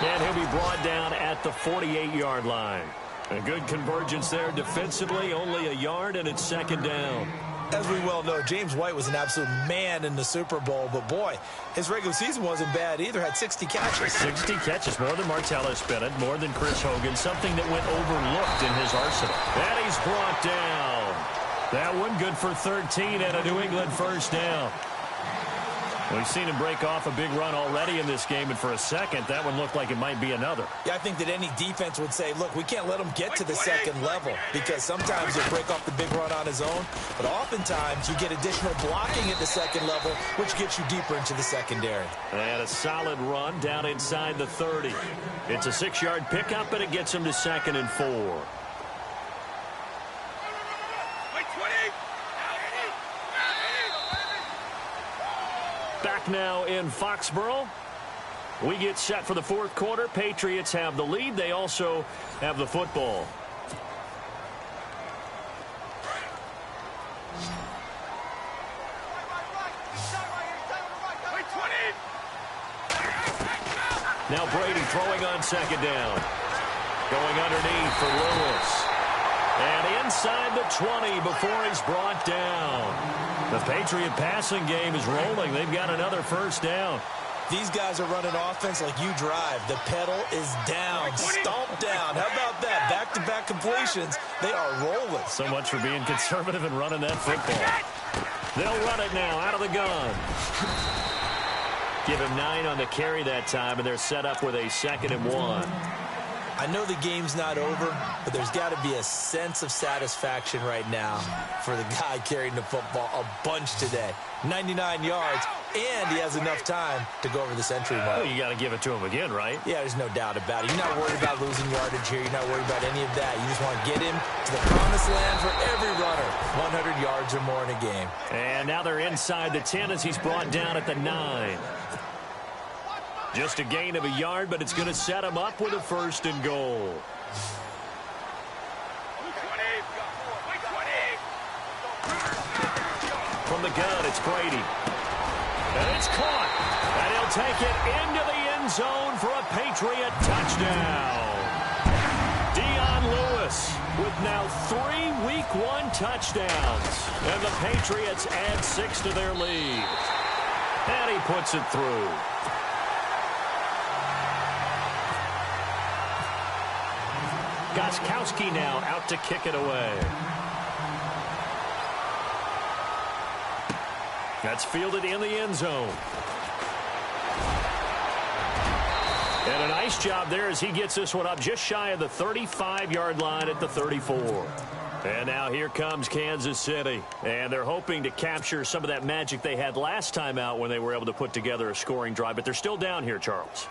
And he'll be brought down at the 48-yard line. A good convergence there defensively, only a yard, and it's 2nd down. As we well know, James White was an absolute man in the Super Bowl, but boy, his regular season wasn't bad either. Had 60 catches. 60 catches, more than Martellus Bennett, more than Chris Hogan, something that went overlooked in his arsenal. And he's brought down. That one good for 13 and a New England first down. We've seen him break off a big run already in this game, and for a second, that one looked like it might be another. Yeah, I think that any defense would say, look, we can't let him get to the 2nd level because sometimes he'll break off the big run on his own, but oftentimes you get additional blocking at the 2nd level, which gets you deeper into the secondary. And a solid run down inside the 30. It's a 6-yard pickup, and it gets him to 2nd and 4. Back now in Foxborough. We get set for the 4th quarter. Patriots have the lead. They also have the football. Now Brady throwing on second down. Going underneath for Lewis. And inside the 20 before he's brought down. The Patriot passing game is rolling. They've got another first down. These guys are running offense like you drive. The pedal is down, stomped down. How about that? Back-to-back completions. They are rolling. So much for being conservative and running that football. They'll run it now out of the gun. Give him 9 on the carry that time, and they're set up with a 2nd and 1. I know the game's not over, but there's got to be a sense of satisfaction right now for the guy carrying the football a bunch today. 99 yards, and he has enough time to go over the century mark. Well, you got to give it to him again, right? Yeah, there's no doubt about it. You're not worried about losing yardage here. You're not worried about any of that. You just want to get him to the promised land for every runner. 100 yards or more in a game. And now they're inside the 10 as he's brought down at the 9. Just a gain of a yard, but it's going to set him up with a 1st and goal. From the gun, it's Brady. And it's caught. And he'll take it into the end zone for a Patriot touchdown. Dion Lewis with now 3 Week 1 touchdowns. And the Patriots add 6 to their lead. And he puts it through. Gostkowski now out to kick it away. That's fielded in the end zone. And a nice job there as he gets this one up just shy of the 35-yard line at the 34. And now here comes Kansas City. And they're hoping to capture some of that magic they had last time out when they were able to put together a scoring drive. But they're still down here, Charles.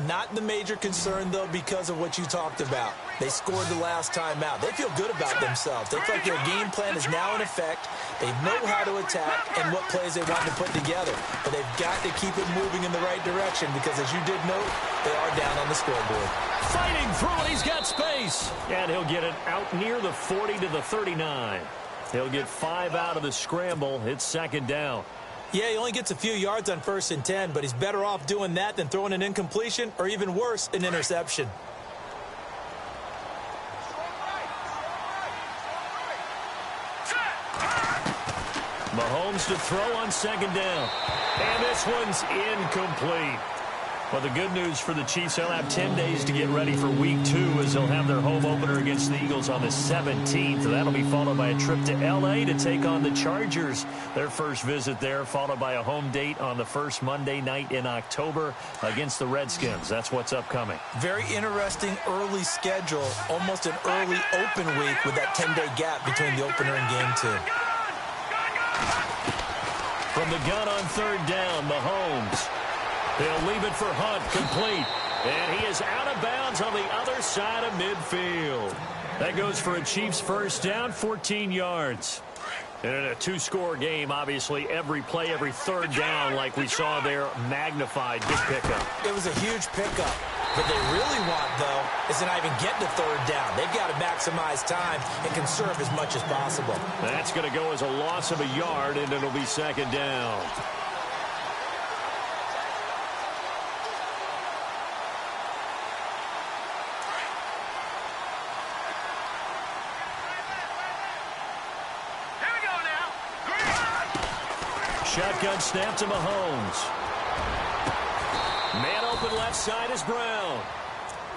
Not the major concern, though, because of what you talked about. They scored the last time out. They feel good about themselves. They feel like their game plan is now in effect. They know how to attack and what plays they want to put together. But they've got to keep it moving in the right direction because, as you did note, they are down on the scoreboard. Fighting through it. He's got space. And he'll get it out near the 40 to the 39. He'll get 5 out of the scramble. It's 2nd down. Yeah, he only gets a few yards on 1st and 10, but he's better off doing that than throwing an incompletion or, even worse, an interception. Mahomes to throw on 2nd down. And this one's incomplete. Well, the good news for the Chiefs, they'll have 10 days to get ready for Week 2 as they'll have their home opener against the Eagles on the 17th. That'll be followed by a trip to L.A. to take on the Chargers. Their first visit there, followed by a home date on the first Monday night in October against the Redskins. That's what's upcoming. Very interesting early schedule, almost an early open week with that 10-day gap between the opener and Game 2. From the gun on 3rd down, Mahomes. They'll leave it for Hunt, complete. And he is out of bounds on the other side of midfield. That goes for a Chiefs 1st down, 14 yards. And in a 2-score game, obviously, every play, every 3rd down, like we saw there, magnified. Good pickup. It was a huge pickup. What they really want, though, is to not even get to 3rd down. They've got to maximize time and conserve as much as possible. That's going to go as a loss of a yard, and it'll be 2nd down. Shotgun snap to Mahomes. Man open left side is Brown.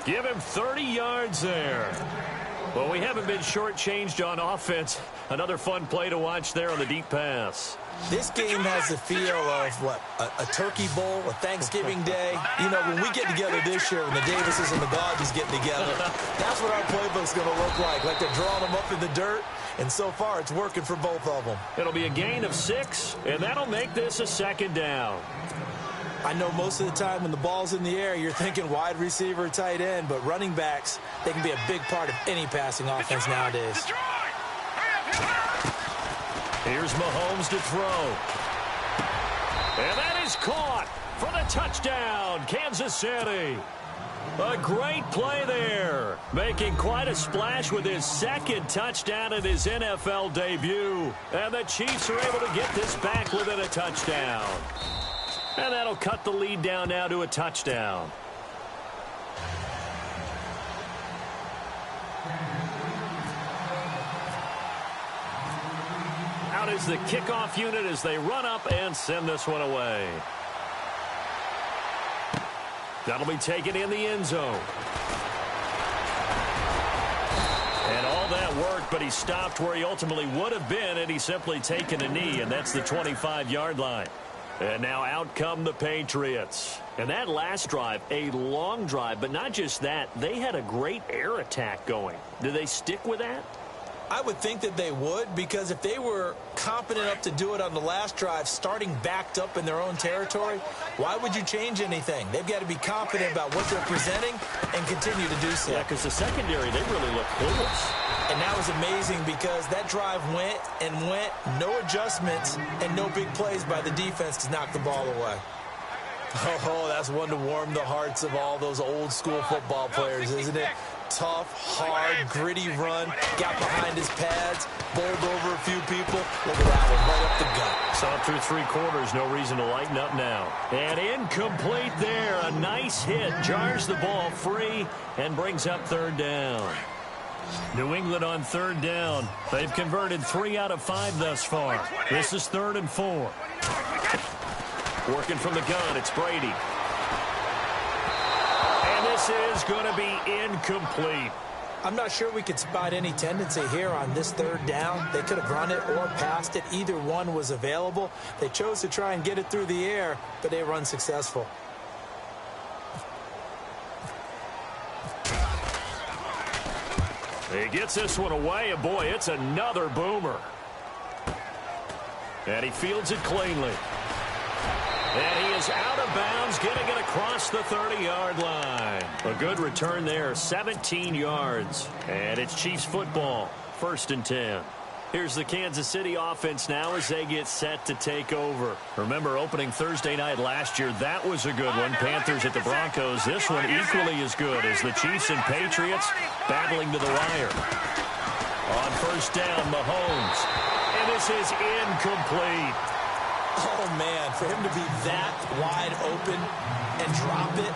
Give him 30 yards there. Well, we haven't been shortchanged on offense. Another fun play to watch there on the deep pass. This game has the feel of, what, a turkey bowl, a Thanksgiving day. You know, when we get together this year, when the Davises and the Gaudies get together, that's what our playbook's going to look like they're drawing them up in the dirt. And so far, it's working for both of them. It'll be a gain of 6, and that'll make this a 2nd down. I know most of the time when the ball's in the air, you're thinking wide receiver, tight end, but running backs, they can be a big part of any passing offense nowadays. Here's Mahomes to throw. And that is caught for the touchdown, Kansas City. A great play there, making quite a splash with his 2nd touchdown in his NFL debut. And the Chiefs are able to get this back within a touchdown. And that'll cut the lead down now to a touchdown. out is the kickoff unit as they run up and send this one away. That'll be taken in the end zone. And all that worked, but he stopped where he ultimately would have been had he simply taken a knee, and that's the 25-yard line. And now out come the Patriots. And that last drive, a long drive, but not just that. They had a great air attack going. Do they stick with that? I would think that they would, because if they were competent enough to do it on the last drive, starting backed up in their own territory, why would you change anything? They've got to be confident about what they're presenting and continue to do so. Yeah, because the secondary, they really look clueless. And that was amazing because that drive went and went, no adjustments, and no big plays by the defense to knock the ball away. Oh, that's one to warm the hearts of all those old school football players, isn't it? Tough, hard, gritty run, got behind his pads, bowled over a few people. Look at that one, right up the gut. Saw it through 3 quarters, no reason to lighten up now. And incomplete there, a nice hit, jars the ball free and brings up 3rd down. New England on 3rd down. They've converted 3 out of 5 thus far. This is 3rd and 4. Working from the gun, it's Brady. And this is going to be incomplete. I'm not sure we could spot any tendency here on this 3rd down. They could have run it or passed it. Either one was available. They chose to try and get it through the air, but they were unsuccessful. He gets this one away, and boy, it's another boomer. And he fields it cleanly. And he is out of bounds, getting it across the 30-yard line. A good return there, 17 yards. And it's Chiefs football, 1st and 10. Here's the Kansas City offense now as they get set to take over. Remember, opening Thursday night last year, that was a good one. Panthers at the Broncos. This one equally as good as the Chiefs and Patriots battling to the wire. On 1st down, Mahomes. And this is incomplete. Oh, man, for him to be that wide open and drop it.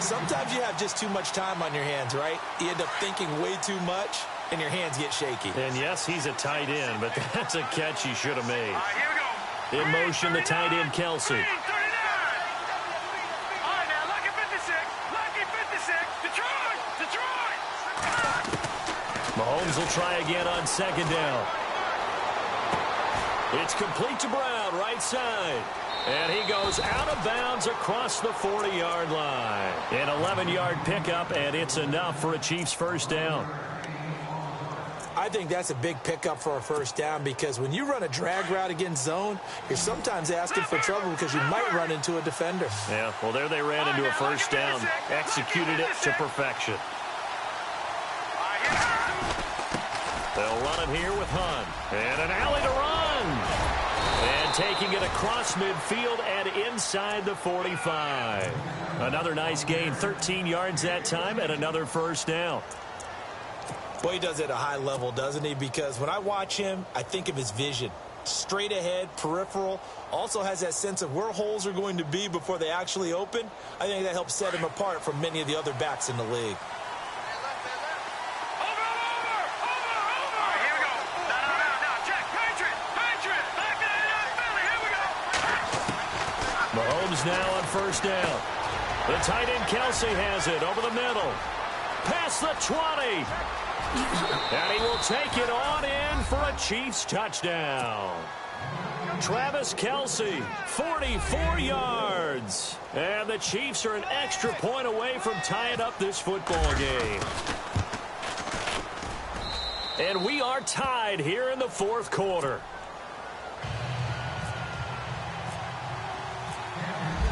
Sometimes you have just too much time on your hands, right? You end up thinking way too much, and your hands get shaky. And, yes, he's a tight end, but that's a catch he should have made. All right, here we go. In motion, the tight end, Kelsey. 39. All right, now, lucky 56. Lucky 56. Detroit! Detroit! Mahomes will try again on 2nd down. It's complete to Brown, right side. And he goes out of bounds across the 40-yard line. An 11-yard pickup, and it's enough for a Chiefs 1st down. I think that's a big pickup for a 1st down because when you run a drag route against zone, you're sometimes asking for trouble because you might run into a defender. Yeah, well, there they ran into a 1st down. Executed it to perfection. They'll run it here with Hunt. And an alley to run. And taking it across midfield and inside the 45. Another nice gain, 13 yards that time, and another 1st down. Well, he does it at a high level, doesn't he? Because when I watch him, I think of his vision. Straight ahead, peripheral. Also has that sense of where holes are going to be before they actually open. I think that helps set him apart from many of the other backs in the league. Mahomes now on 1st down. The tight end Kelsey has it over the middle. Past the 20. And he will take it on in for a Chiefs touchdown. Travis Kelsey, 44 yards. And the Chiefs are an extra point away from tying up this football game. And we are tied here in the 4th quarter.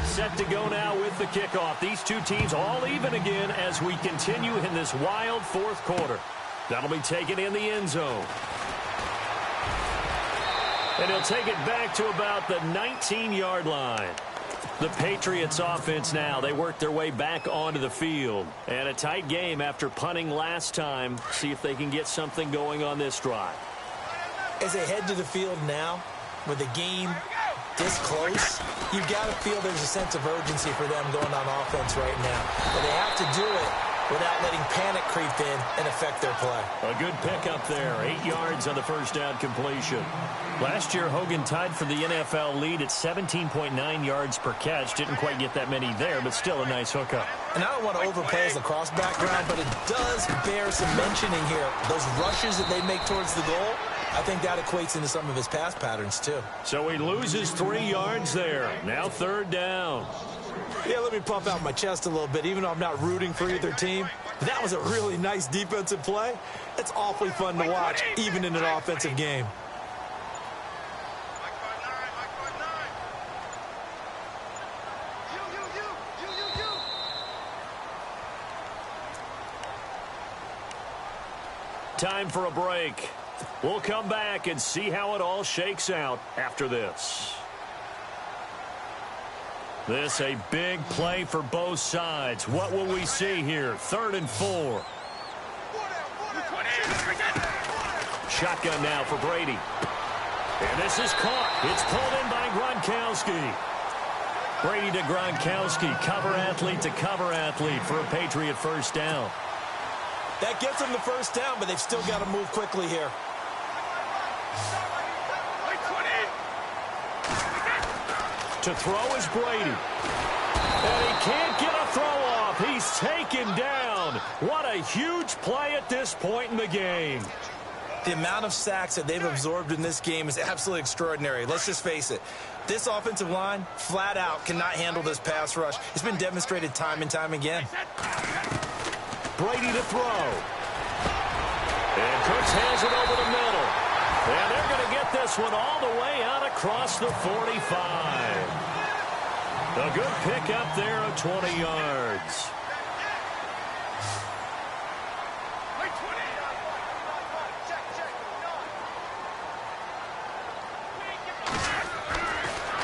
Set to go now with the kickoff. These two teams all even again as we continue in this wild 4th quarter. That'll be taken in the end zone. And he'll take it back to about the 19-yard line. The Patriots offense now, they work their way back onto the field. And a tight game after punting last time. See if they can get something going on this drive. As they head to the field now, with the game this close, you've got to feel there's a sense of urgency for them going on offense right now. But they have to do it without letting panic creep in and affect their play. A good pickup there. 8 yards on the first down completion. Last year, Hogan tied for the NFL lead at 17.9 yards per catch. Didn't quite get that many there, but still a nice hookup. And I don't want to overplay as a cross background, but it does bear some mentioning here. Those rushes that they make towards the goal, I think that equates into some of his pass patterns, too. So he loses 3 yards there. Now third down. Yeah, let me puff out my chest a little bit, even though I'm not rooting for either team. That was a really nice defensive play. It's awfully fun to watch, even in an offensive game. Time for a break. We'll come back and see how it all shakes out after this. This a big play for both sides. What will we see here? 3rd and 4. Shotgun now for Brady. And this is caught. It's pulled in by Gronkowski. Brady to Gronkowski. Cover athlete to cover athlete for a Patriot first down. That gets them the first down, but they've still got to move quickly here. To throw is Brady. And he can't get a throw off. He's taken down. What a huge play at this point in the game. The amount of sacks that they've absorbed in this game is absolutely extraordinary. Let's just face it. This offensive line, flat out, cannot handle this pass rush. It's been demonstrated time and time again. Brady to throw. And Cooks has it over the middle. And they're going to get this one all the way out across the 45. A good pickup there of 20 yards.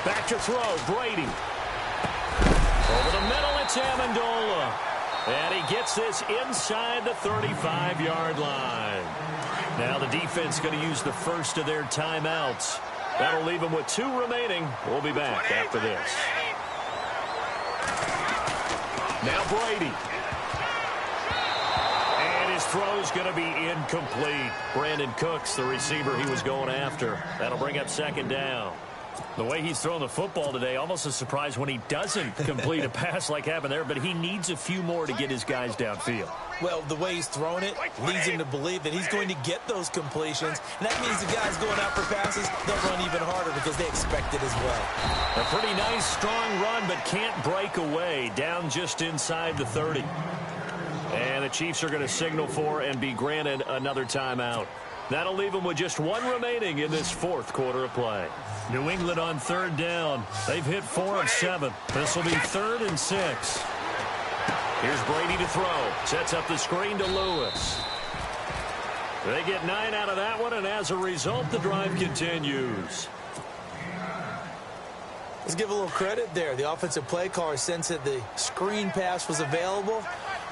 Back to throw, Brady. Over the middle, it's Amendola. And he gets this inside the 35-yard line. Now the defense going to use the first of their timeouts. That'll leave them with 2 remaining. We'll be back after this. Now Brady. And his throw's going to be incomplete. Brandon Cooks, the receiver he was going after. That'll bring up 2nd down. The way he's thrown the football today, almost a surprise when he doesn't complete a pass like happened there, but he needs a few more to get his guys downfield. Well, the way he's thrown it leads him to believe that he's going to get those completions, and that means the guys going out for passes, they'll run even harder because they expect it as well. A pretty nice, strong run, but can't break away, down just inside the 30. And the Chiefs are going to signal for and be granted another timeout. That'll leave them with just 1 remaining in this 4th quarter of play. New England on 3rd down. They've hit 4 of 7. This will be 3rd and 6. Here's Brady to throw. Sets up the screen to Lewis. They get 9 out of that one, and as a result, the drive continues. Let's give a little credit there. The offensive play caller sensed that the screen pass was available.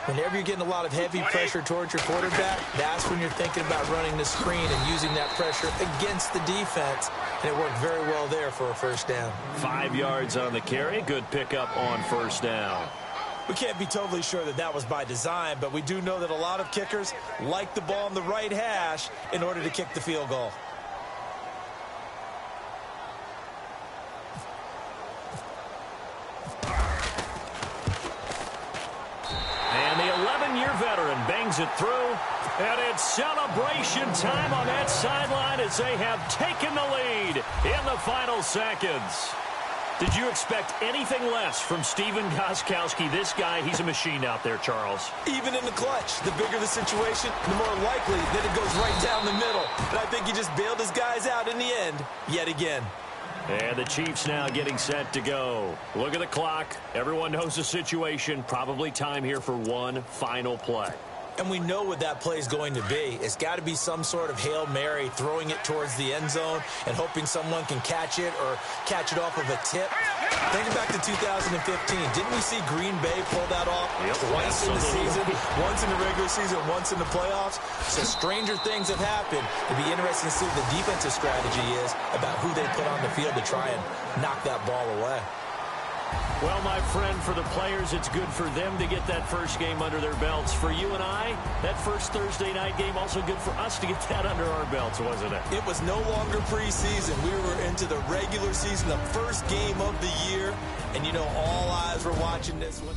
Whenever you're getting a lot of heavy pressure towards your quarterback, that's when you're thinking about running the screen and using that pressure against the defense. And it worked very well there for a first down. 5 yards on the carry. Good pickup on first down. We can't be totally sure that that was by design, but we do know that a lot of kickers like the ball on the right hash in order to kick the field goal. And the 11-year veteran bangs it through. And it's celebration time on that sideline as they have taken the lead in the final seconds. Did you expect anything less from Stephen Gostkowski? This guy, he's a machine out there, Charles. Even in the clutch, the bigger the situation, the more likely that it goes right down the middle. And I think he just bailed his guys out in the end, yet again. And the Chiefs now getting set to go. Look at the clock. Everyone knows the situation. Probably time here for one final play. And we know what that play is going to be. It's got to be some sort of Hail Mary, throwing it towards the end zone and hoping someone can catch it or catch it off of a tip. Thinking back to 2015, didn't we see Green Bay pull that off twice in the season, once in the regular season, once in the playoffs? So stranger things have happened. It'd be interesting to see what the defensive strategy is about who they put on the field to try and knock that ball away. Well, my friend, for the players, it's good for them to get that first game under their belts. For you and I, that first Thursday night game, also good for us to get that under our belts, wasn't it? It was no longer preseason. We were into the regular season, the first game of the year. And, you know, all eyes were watching this one.